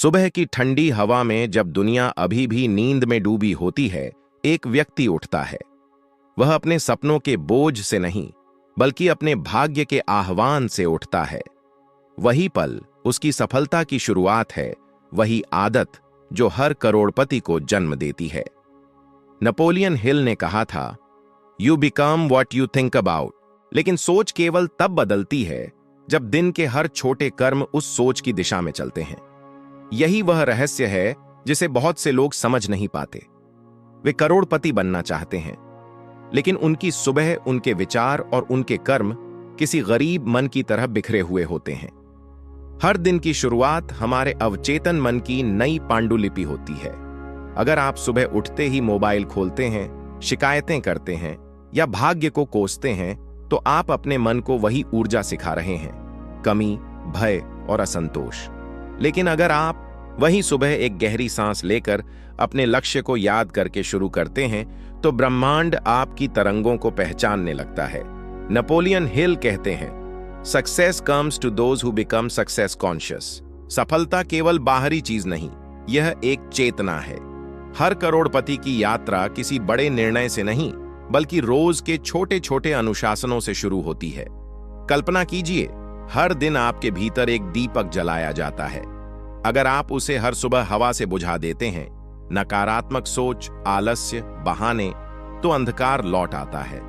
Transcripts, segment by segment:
सुबह की ठंडी हवा में जब दुनिया अभी भी नींद में डूबी होती है, एक व्यक्ति उठता है। वह अपने सपनों के बोझ से नहीं, बल्कि अपने भाग्य के आह्वान से उठता है। वही पल उसकी सफलता की शुरुआत है, वही आदत जो हर करोड़पति को जन्म देती है। नेपोलियन हिल ने कहा था, you become what you think about. लेकिन सोच केवल तब बदलती है जब दिन के हर छोटे कर्म उस सोच की दिशा में चलते हैं। यही वह रहस्य है जिसे बहुत से लोग समझ नहीं पाते। वे करोड़पति बनना चाहते हैं, लेकिन उनकी सुबह, उनके विचार और उनके कर्म किसी गरीब मन की तरह बिखरे हुए होते हैं। हर दिन की शुरुआत हमारे अवचेतन मन की नई पांडुलिपि होती है। अगर आप सुबह उठते ही मोबाइल खोलते हैं, शिकायतें करते हैं या भाग्य को कोसते हैं, तो आप अपने मन को वही ऊर्जा सिखा रहे हैं, कमी, भय और असंतोष। लेकिन अगर आप वही सुबह एक गहरी सांस लेकर अपने लक्ष्य को याद करके शुरू करते हैं, तो ब्रह्मांड आपकी तरंगों को पहचानने लगता है। नेपोलियन हिल कहते हैं, success comes to those who become success conscious. सफलता केवल बाहरी चीज नहीं, यह एक चेतना है। हर करोड़पति की यात्रा किसी बड़े निर्णय से नहीं, बल्कि रोज के छोटे छोटे अनुशासनों से शुरू होती है। कल्पना कीजिए, हर दिन आपके भीतर एक दीपक जलाया जाता है। अगर आप उसे हर सुबह हवा से बुझा देते हैं, नकारात्मक सोच, आलस्य, बहाने, तो अंधकार लौट आता है।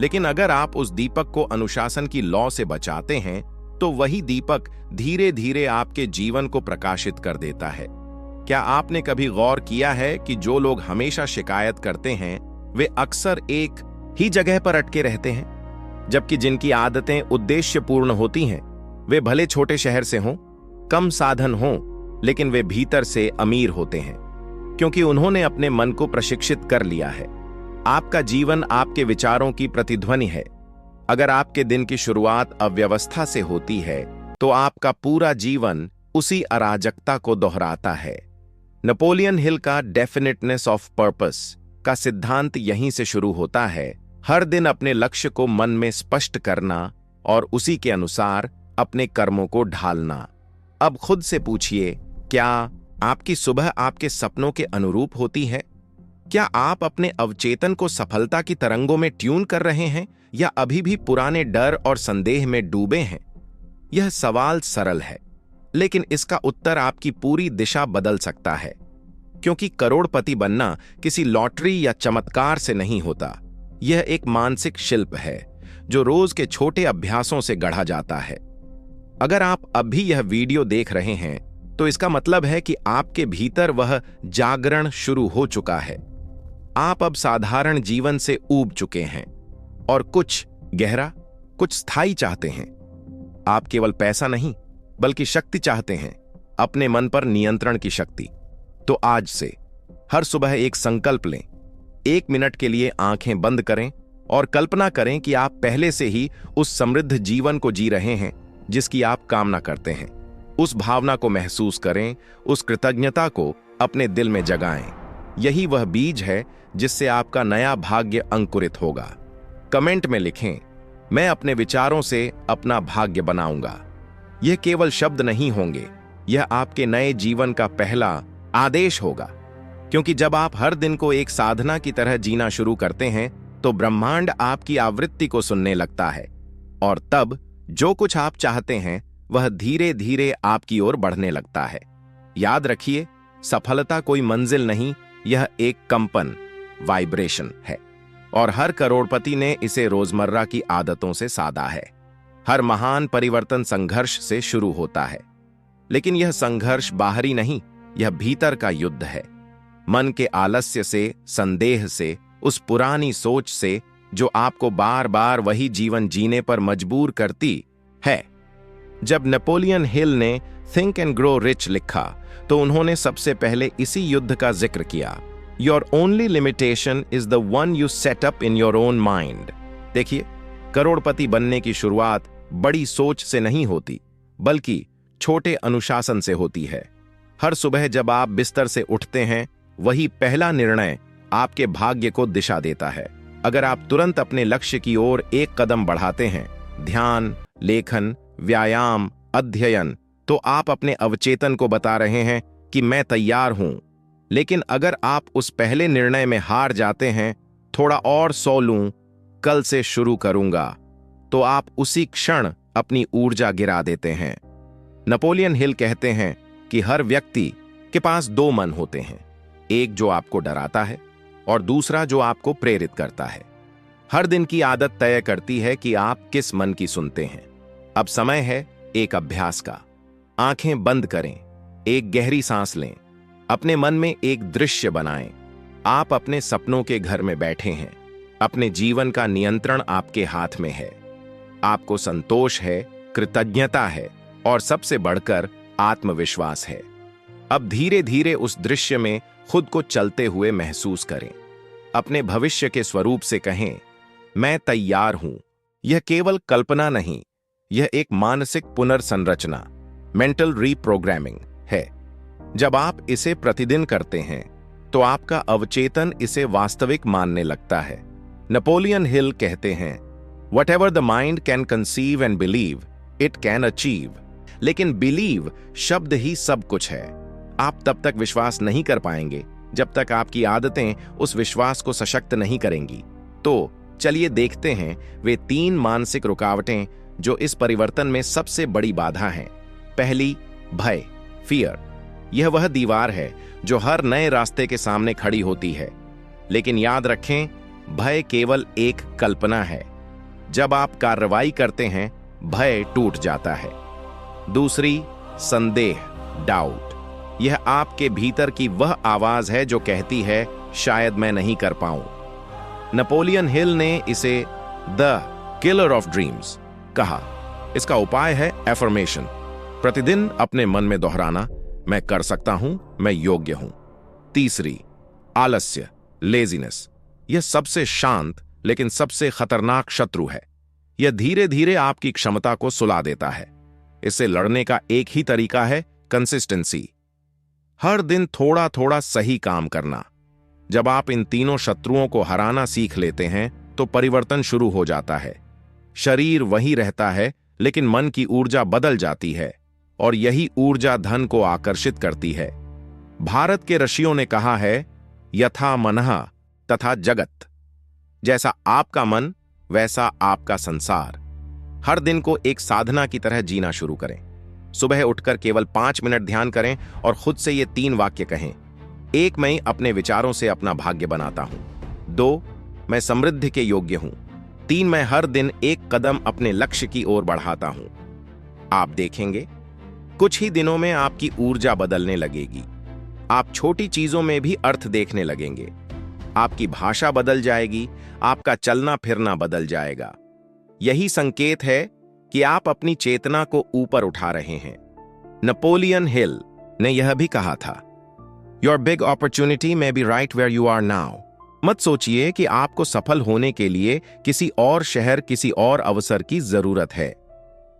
लेकिन अगर आप उस दीपक को अनुशासन की लौ से बचाते हैं, तो वही दीपक धीरे धीरे आपके जीवन को प्रकाशित कर देता है। क्या आपने कभी गौर किया है कि जो लोग हमेशा शिकायत करते हैं, वे अक्सर एक ही जगह पर अटके रहते हैं, जबकि जिनकी आदतें उद्देश्यपूर्ण होती हैं, वे भले छोटे शहर से हों, कम साधन हों, लेकिन वे भीतर से अमीर होते हैं, क्योंकि उन्होंने अपने मन को प्रशिक्षित कर लिया है। आपका जीवन आपके विचारों की प्रतिध्वनि है। अगर आपके दिन की शुरुआत अव्यवस्था से होती है, तो आपका पूरा जीवन उसी अराजकता को दोहराता है। नेपोलियन हिल का डेफिनेटनेस ऑफ पर्पस का सिद्धांत यहीं से शुरू होता है। हर दिन अपने लक्ष्य को मन में स्पष्ट करना और उसी के अनुसार अपने कर्मों को ढालना। अब खुद से पूछिए, क्या आपकी सुबह आपके सपनों के अनुरूप होती है? क्या आप अपने अवचेतन को सफलता की तरंगों में ट्यून कर रहे हैं, या अभी भी पुराने डर और संदेह में डूबे हैं? यह सवाल सरल है, लेकिन इसका उत्तर आपकी पूरी दिशा बदल सकता है। क्योंकि करोड़पति बनना किसी लॉटरी या चमत्कार से नहीं होता। यह एक मानसिक शिल्प है जो रोज के छोटे अभ्यासों से गढ़ा जाता है। अगर आप अभी यह वीडियो देख रहे हैं, तो इसका मतलब है कि आपके भीतर वह जागरण शुरू हो चुका है। आप अब साधारण जीवन से ऊब चुके हैं और कुछ गहरा, कुछ स्थायी चाहते हैं। आप केवल पैसा नहीं, बल्कि शक्ति चाहते हैं, अपने मन पर नियंत्रण की शक्ति। तो आज से हर सुबह एक संकल्प लें। 1 मिनट के लिए आंखें बंद करें और कल्पना करें कि आप पहले से ही उस समृद्ध जीवन को जी रहे हैं जिसकी आप कामना करते हैं। उस भावना को महसूस करें, उस कृतज्ञता को अपने दिल में जगाएं। यही वह बीज है जिससे आपका नया भाग्य अंकुरित होगा। कमेंट में लिखें, मैं अपने विचारों से अपना भाग्य बनाऊंगा। यह केवल शब्द नहीं होंगे, यह आपके नए जीवन का पहला आदेश होगा। क्योंकि जब आप हर दिन को एक साधना की तरह जीना शुरू करते हैं, तो ब्रह्मांड आपकी आवृत्ति को सुनने लगता है, और तब जो कुछ आप चाहते हैं वह धीरे धीरे आपकी ओर बढ़ने लगता है। याद रखिए, सफलता कोई मंजिल नहीं, यह एक कंपन, वाइब्रेशन है, और हर करोड़पति ने इसे रोजमर्रा की आदतों से साधा है। हर महान परिवर्तन संघर्ष से शुरू होता है, लेकिन यह संघर्ष बाहरी नहीं, यह भीतर का युद्ध है। मन के आलस्य से, संदेह से, उस पुरानी सोच से जो आपको बार बार वही जीवन जीने पर मजबूर करती है। जब नेपोलियन हिल ने थिंक एंड ग्रो रिच लिखा, तो उन्होंने सबसे पहले इसी युद्ध का जिक्र किया। Your only limitation is the one you set up in your own mind. देखिए, करोड़पति बनने की शुरुआत बड़ी सोच से नहीं होती, बल्कि छोटे अनुशासन से होती है। हर सुबह जब आप बिस्तर से उठते हैं, वही पहला निर्णय आपके भाग्य को दिशा देता है। अगर आप तुरंत अपने लक्ष्य की ओर एक कदम बढ़ाते हैं, ध्यान, लेखन, व्यायाम, अध्ययन, तो आप अपने अवचेतन को बता रहे हैं कि मैं तैयार हूं। लेकिन अगर आप उस पहले निर्णय में हार जाते हैं, थोड़ा और सो लूं, कल से शुरू करूंगा, तो आप उसी क्षण अपनी ऊर्जा गिरा देते हैं। नेपोलियन हिल कहते हैं कि हर व्यक्ति के पास दो मन होते हैं, एक जो आपको डराता है और दूसरा जो आपको प्रेरित करता है। हर दिन की आदत तय करती है कि आप किस मन की सुनते हैं। अब समय है एक अभ्यास का। आंखें बंद करें, एक गहरी सांस लें, अपने मन में एक दृश्य बनाएं। आप अपने सपनों के घर में बैठे हैं, अपने जीवन का नियंत्रण आपके हाथ में है। आपको संतोष है, कृतज्ञता है और सबसे बढ़कर आत्मविश्वास है। अब धीरे धीरे उस दृश्य में खुद को चलते हुए महसूस करें। अपने भविष्य के स्वरूप से कहें, मैं तैयार हूं। यह केवल कल्पना नहीं, यह एक मानसिक पुनर्संरचना, मेंटल रीप्रोग्रामिंग है। जब आप इसे प्रतिदिन करते हैं तो आपका अवचेतन इसे वास्तविक मानने लगता है। नेपोलियन हिल कहते हैं, Whatever the mind can conceive and believe, it can achieve. लेकिन बिलीव शब्द ही सब कुछ है। आप तब तक विश्वास नहीं कर पाएंगे जब तक आपकी आदतें उस विश्वास को सशक्त नहीं करेंगी। तो चलिए देखते हैं वे 3 मानसिक रुकावटें जो इस परिवर्तन में सबसे बड़ी बाधा हैं। पहली, भय, फियर। यह वह दीवार है जो हर नए रास्ते के सामने खड़ी होती है। लेकिन याद रखें, भय केवल एक कल्पना है। जब आप कार्रवाई करते हैं, भय टूट जाता है। दूसरी, संदेह, डाउट। यह आपके भीतर की वह आवाज है जो कहती है, शायद मैं नहीं कर पाऊं। नेपोलियन हिल ने इसे द किलर ऑफ ड्रीम्स कहा। इसका उपाय है एफर्मेशन। प्रतिदिन अपने मन में दोहराना, मैं कर सकता हूं, मैं योग्य हूं। तीसरी, आलस्य, लेजीनेस। यह सबसे शांत लेकिन सबसे खतरनाक शत्रु है। यह धीरे धीरे आपकी क्षमता को सुला देता है। इससे लड़ने का एक ही तरीका है, कंसिस्टेंसी। हर दिन थोड़ा थोड़ा सही काम करना। जब आप इन तीनों शत्रुओं को हराना सीख लेते हैं तो परिवर्तन शुरू हो जाता है। शरीर वही रहता है लेकिन मन की ऊर्जा बदल जाती है और यही ऊर्जा धन को आकर्षित करती है। भारत के ऋषियों ने कहा है, यथा मनः तथा जगत। जैसा आपका मन वैसा आपका संसार। हर दिन को एक साधना की तरह जीना शुरू करें। सुबह उठकर केवल 5 मिनट ध्यान करें और खुद से ये 3 वाक्य कहें। 1, मैं अपने विचारों से अपना भाग्य बनाता हूं। 2, मैं समृद्धि के योग्य हूं। 3, मैं हर दिन एक कदम अपने लक्ष्य की ओर बढ़ाता हूं। आप देखेंगे कुछ ही दिनों में आपकी ऊर्जा बदलने लगेगी। आप छोटी चीजों में भी अर्थ देखने लगेंगे। आपकी भाषा बदल जाएगी, आपका चलना फिरना बदल जाएगा। यही संकेत है कि आप अपनी चेतना को ऊपर उठा रहे हैं। नेपोलियन हिल ने यह भी कहा था, your big opportunity may be right where you are now. मत सोचिए कि आपको सफल होने के लिए किसी और शहर, किसी और अवसर की जरूरत है।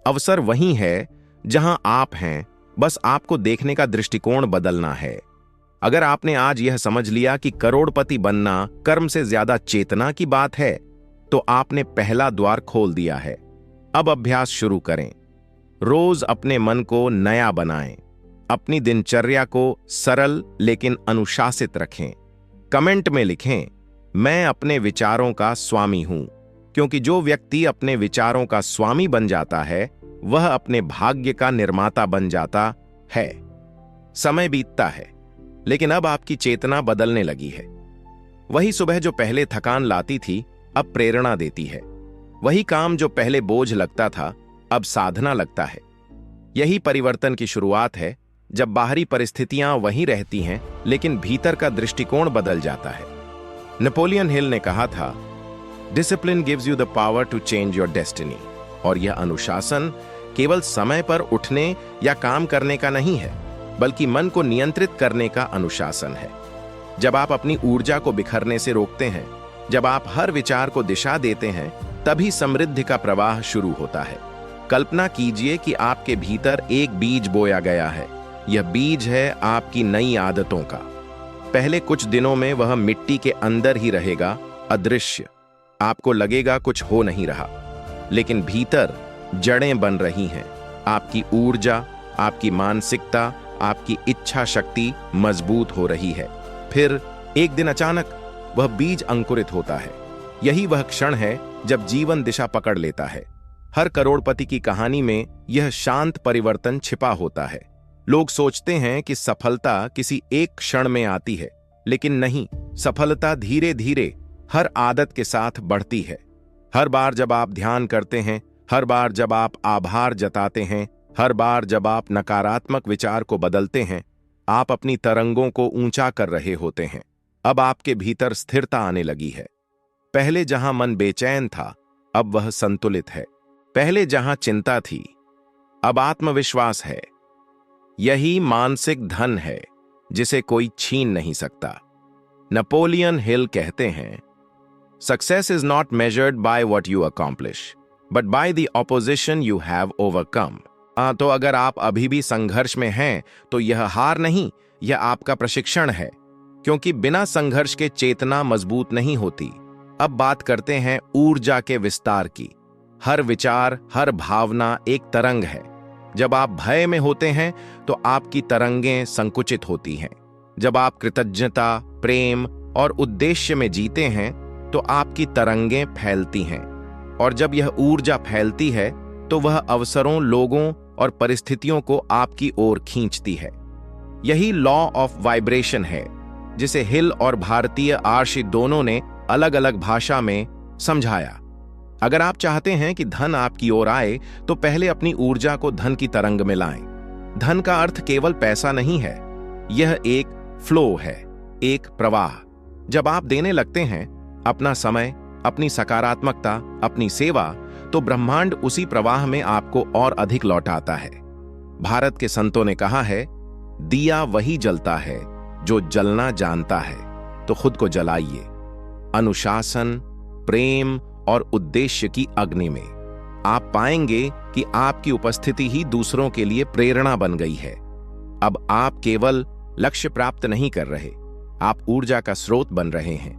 अवसर वही है जहां आप हैं, बस आपको देखने का दृष्टिकोण बदलना है। अगर आपने आज यह समझ लिया कि करोड़पति बनना कर्म से ज्यादा चेतना की बात है, तो आपने पहला द्वार खोल दिया है। अब अभ्यास शुरू करें। रोज अपने मन को नया बनाएं। अपनी दिनचर्या को सरल लेकिन अनुशासित रखें। कमेंट में लिखें, मैं अपने विचारों का स्वामी हूं, क्योंकि जो व्यक्ति अपने विचारों का स्वामी बन जाता है वह अपने भाग्य का निर्माता बन जाता है। समय बीतता है, लेकिन अब आपकी चेतना बदलने लगी है। वही सुबह जो पहले थकान लाती थी, अब प्रेरणा देती है। वही काम जो पहले बोझ लगता था, अब साधना लगता है। यही परिवर्तन की शुरुआत है, जब बाहरी परिस्थितियां वही रहती हैं, लेकिन भीतर का दृष्टिकोण बदल जाता है। नेपोलियन हिल ने कहा था, discipline gives you the power to change your destiny. और यह अनुशासन केवल समय पर उठने या काम करने का नहीं है, बल्कि मन को नियंत्रित करने का अनुशासन है। जब आप अपनी ऊर्जा को बिखरने से रोकते हैं, जब आप हर विचार को दिशा देते हैं, तभी समृद्धि का प्रवाह शुरू होता है। कल्पना कीजिए कि आपके भीतर एक बीज बोया गया है। यह बीज है आपकी नई आदतों का। पहले कुछ दिनों में वह मिट्टी के अंदर ही रहेगा, अदृश्य। आपको लगेगा कुछ हो नहीं रहा, लेकिन भीतर जड़ें बन रही हैं। आपकी ऊर्जा, आपकी मानसिकता, आपकी इच्छा शक्ति मजबूत हो रही है। फिर एक दिन अचानक वह बीज अंकुरित होता है। यही वह क्षण है जब जीवन दिशा पकड़ लेता है। हर करोड़पति की कहानी में यह शांत परिवर्तन छिपा होता है। लोग सोचते हैं कि सफलता किसी एक क्षण में आती है, लेकिन नहीं, सफलता धीरे धीरे हर आदत के साथ बढ़ती है। हर बार जब आप ध्यान करते हैं, हर बार जब आप आभार जताते हैं, हर बार जब आप नकारात्मक विचार को बदलते हैं, आप अपनी तरंगों को ऊंचा कर रहे होते हैं। अब आपके भीतर स्थिरता आने लगी है। पहले जहां मन बेचैन था, अब वह संतुलित है। पहले जहां चिंता थी, अब आत्मविश्वास है। यही मानसिक धन है जिसे कोई छीन नहीं सकता। नेपोलियन हिल कहते हैं, success is not measured by what you accomplish but by the opposition you have overcome. तो अगर आप अभी भी संघर्ष में हैं, तो यह हार नहीं, यह आपका प्रशिक्षण है, क्योंकि बिना संघर्ष के चेतना मजबूत नहीं होती। अब बात करते हैं ऊर्जा के विस्तार की। हर विचार, हर भावना एक तरंग है। जब आप भय में होते हैं तो आपकी तरंगें संकुचित होती हैं। जब आप कृतज्ञता, प्रेम और उद्देश्य में जीते हैं तो आपकी तरंगें फैलती हैं। और जब यह ऊर्जा फैलती है तो वह अवसरों, लोगों और परिस्थितियों को आपकी ओर खींचती है। यही लॉ ऑफ वाइब्रेशन है, जिसे हिल और भारतीय आर्षि दोनों ने अलग अलग भाषा में समझाया। अगर आप चाहते हैं कि धन आपकी ओर आए, तो पहले अपनी ऊर्जा को धन की तरंग में लाएं। धन का अर्थ केवल पैसा नहीं है, यह एक फ्लो है, एक प्रवाह। जब आप देने लगते हैं अपना समय, अपनी सकारात्मकता, अपनी सेवा, तो ब्रह्मांड उसी प्रवाह में आपको और अधिक लौटाता है। भारत के संतों ने कहा है, दिया वही जलता है जो जलना जानता है, तो खुद को जलाइए। अनुशासन, प्रेम और उद्देश्य की अग्नि में आप पाएंगे कि आपकी उपस्थिति ही दूसरों के लिए प्रेरणा बन गई है। अब आप केवल लक्ष्य प्राप्त नहीं कर रहे, आप ऊर्जा का स्रोत बन रहे हैं।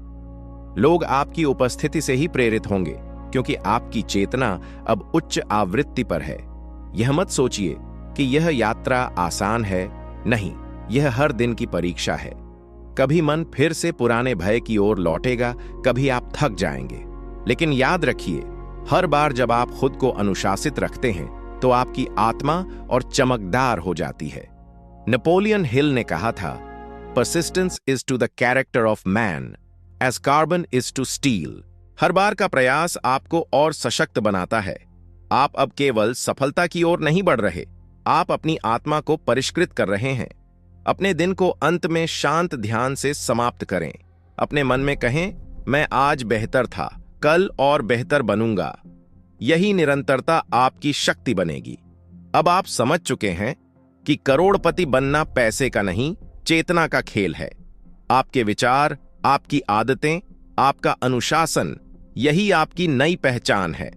लोग आपकी उपस्थिति से ही प्रेरित होंगे, क्योंकि आपकी चेतना अब उच्च आवृत्ति पर है। यह मत सोचिए कि यह यात्रा आसान है, नहीं, यह हर दिन की परीक्षा है। कभी मन फिर से पुराने भय की ओर लौटेगा, कभी आप थक जाएंगे, लेकिन याद रखिए, हर बार जब आप खुद को अनुशासित रखते हैं तो आपकी आत्मा और चमकदार हो जाती है। नेपोलियन हिल ने कहा था, persistence is to the character of man as carbon is to steel. हर बार का प्रयास आपको और सशक्त बनाता है। आप अब केवल सफलता की ओर नहीं बढ़ रहे, आप अपनी आत्मा को परिष्कृत कर रहे हैं। अपने दिन को अंत में शांत ध्यान से समाप्त करें। अपने मन में कहें, मैं आज बेहतर था, कल और बेहतर बनूंगा। यही निरंतरता आपकी शक्ति बनेगी। अब आप समझ चुके हैं कि करोड़पति बनना पैसे का नहीं, चेतना का खेल है। आपके विचार, आपकी आदतें, आपका अनुशासन, यही आपकी नई पहचान है।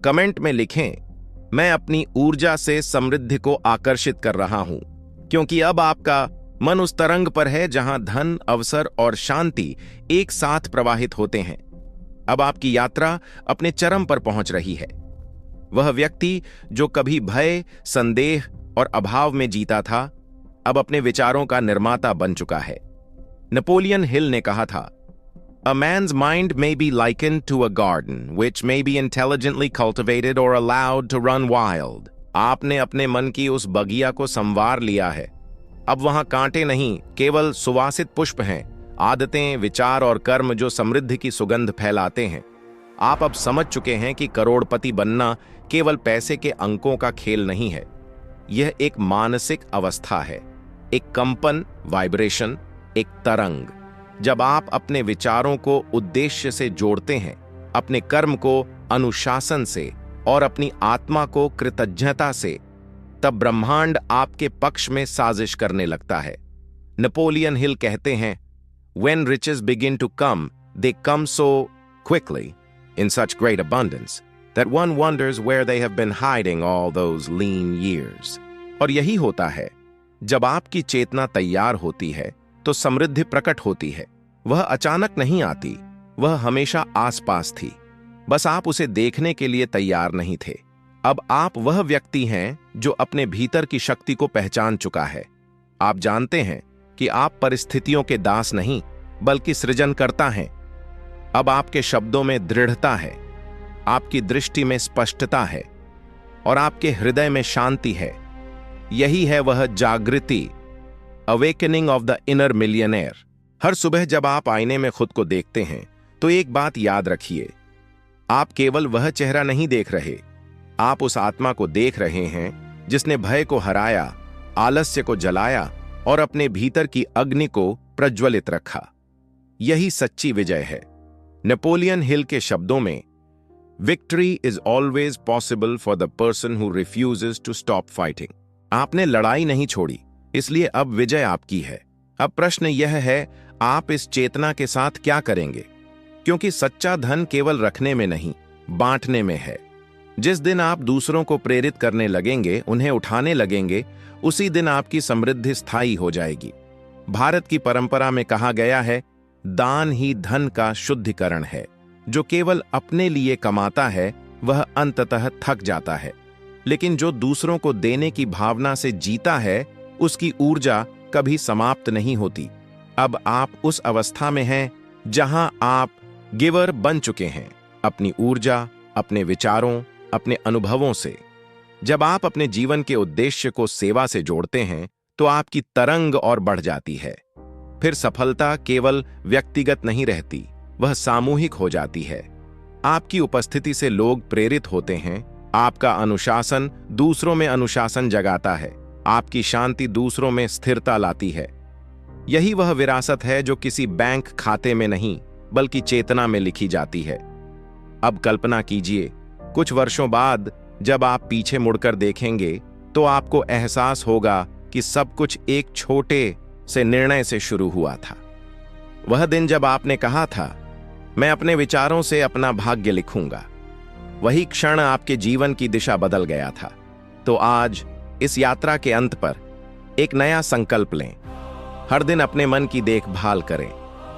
कमेंट में लिखें, मैं अपनी ऊर्जा से समृद्धि को आकर्षित कर रहा हूं, क्योंकि अब आपका मन उस तरंग पर है जहां धन, अवसर और शांति एक साथ प्रवाहित होते हैं। अब आपकी यात्रा अपने चरम पर पहुंच रही है। वह व्यक्ति जो कभी भय, संदेह और अभाव में जीता था, अब अपने विचारों का निर्माता बन चुका है। नेपोलियन हिल ने कहा था, A man's mind may be likened to a garden, which may be intelligently cultivated or allowed to run wild. आपने अपने मन की उस बगिया को संवार लिया है। अब वहां कांटे नहीं, केवल सुवासित पुष्प हैं, आदतें, विचार और कर्म जो समृद्धि की सुगंध फैलाते हैं। आप अब समझ चुके हैं कि करोड़पति बनना केवल पैसे के अंकों का खेल नहीं है। यह एक मानसिक अवस्था है, एक कंपन, वाइब्रेशन, एक तरंग। जब आप अपने विचारों को उद्देश्य से जोड़ते हैं, अपने कर्म को अनुशासन से और अपनी आत्मा को कृतज्ञता से, तब ब्रह्मांड आपके पक्ष में साजिश करने लगता है। नेपोलियन हिल कहते हैं, When riches begin to come, they come so quickly, in such great abundance, that one wonders where they have been hiding all those lean years. और यही होता है, जब आपकी चेतना तैयार होती है तो समृद्धि प्रकट होती है। वह अचानक नहीं आती, वह हमेशा आसपास थी, बस आप उसे देखने के लिए तैयार नहीं थे। अब आप वह व्यक्ति हैं जो अपने भीतर की शक्ति को पहचान चुका है। आप जानते हैं कि आप परिस्थितियों के दास नहीं बल्कि सृजनकर्ता हैं। अब आपके शब्दों में दृढ़ता है, आपकी दृष्टि में स्पष्टता है और आपके हृदय में शांति है। यही है वह जागृति, awakening of the inner millionaire. हर सुबह जब आप आईने में खुद को देखते हैं तो एक बात याद रखिए, आप केवल वह चेहरा नहीं देख रहे, आप उस आत्मा को देख रहे हैं जिसने भय को हराया, आलस्य को जलाया और अपने भीतर की अग्नि को प्रज्वलित रखा। यही सच्ची विजय है। नेपोलियन हिल के शब्दों में, victory is always possible for the person who refuses to stop fighting. आपने लड़ाई नहीं छोड़ी, इसलिए अब विजय आपकी है। अब प्रश्न यह है, आप इस चेतना के साथ क्या करेंगे? क्योंकि सच्चा धन केवल रखने में नहीं, बांटने में है। जिस दिन आप दूसरों को प्रेरित करने लगेंगे, उन्हें उठाने लगेंगे, उसी दिन आपकी समृद्धि स्थायी हो जाएगी। भारत की परंपरा में कहा गया है, दान ही धन का शुद्धिकरण है। जो केवल अपने लिए कमाता है वह अंततः थक जाता है, लेकिन जो दूसरों को देने की भावना से जीता है उसकी ऊर्जा कभी समाप्त नहीं होती। अब आप उस अवस्था में हैं जहां आप गिवर बन चुके हैं, अपनी ऊर्जा, अपने विचारों, अपने अनुभवों से। जब आप अपने जीवन के उद्देश्य को सेवा से जोड़ते हैं तो आपकी तरंग और बढ़ जाती है। फिर सफलता केवल व्यक्तिगत नहीं रहती, वह सामूहिक हो जाती है। आपकी उपस्थिति से लोग प्रेरित होते हैं, आपका अनुशासन दूसरों में अनुशासन जगाता है, आपकी शांति दूसरों में स्थिरता लाती है। यही वह विरासत है जो किसी बैंक खाते में नहीं बल्कि चेतना में लिखी जाती है। अब कल्पना कीजिए, कुछ वर्षों बाद जब आप पीछे मुड़कर देखेंगे तो आपको एहसास होगा कि सब कुछ एक छोटे से निर्णय से शुरू हुआ था। वह दिन जब आपने कहा था, मैं अपने विचारों से अपना भाग्य लिखूंगा। वही क्षण आपके जीवन की दिशा बदल गया था। तो आज इस यात्रा के अंत पर एक नया संकल्प लें। हर दिन अपने मन की देखभाल करें,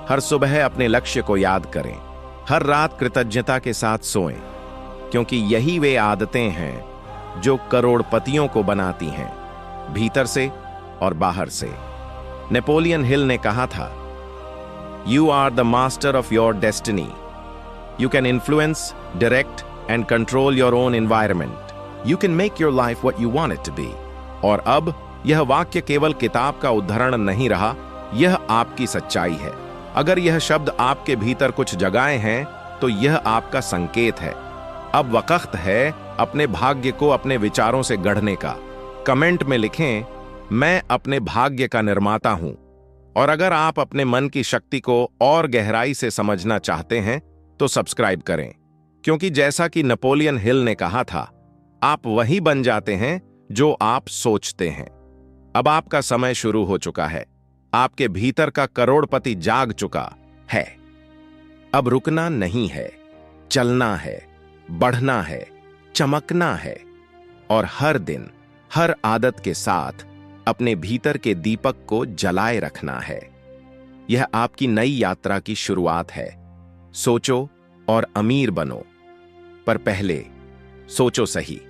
हर सुबह अपने लक्ष्य को याद करें, हर रात कृतज्ञता के साथ सोएं, क्योंकि यही वे आदतें हैं जो करोड़पतियों को बनाती हैं, भीतर से और बाहर से। नेपोलियन हिल ने कहा था, You are the master of your destiny. You can influence, direct, and control your own environment. You can make your life what you want it to be. और अब यह वाक्य केवल किताब का उद्धरण नहीं रहा, यह आपकी सच्चाई है। अगर यह शब्द आपके भीतर कुछ जगाए हैं तो यह आपका संकेत है। अब वक्त है अपने भाग्य को अपने विचारों से गढ़ने का। कमेंट में लिखें, मैं अपने भाग्य का निर्माता हूं। और अगर आप अपने मन की शक्ति को और गहराई से समझना चाहते हैं तो सब्सक्राइब करें, क्योंकि जैसा कि नेपोलियन हिल ने कहा था, आप वही बन जाते हैं जो आप सोचते हैं। अब आपका समय शुरू हो चुका है, आपके भीतर का करोड़पति जाग चुका है। अब रुकना नहीं है, चलना है, बढ़ना है, चमकना है और हर दिन, हर आदत के साथ अपने भीतर के दीपक को जलाए रखना है। यह आपकी नई यात्रा की शुरुआत है। सोचो और अमीर बनो, पर पहले सोचो सही।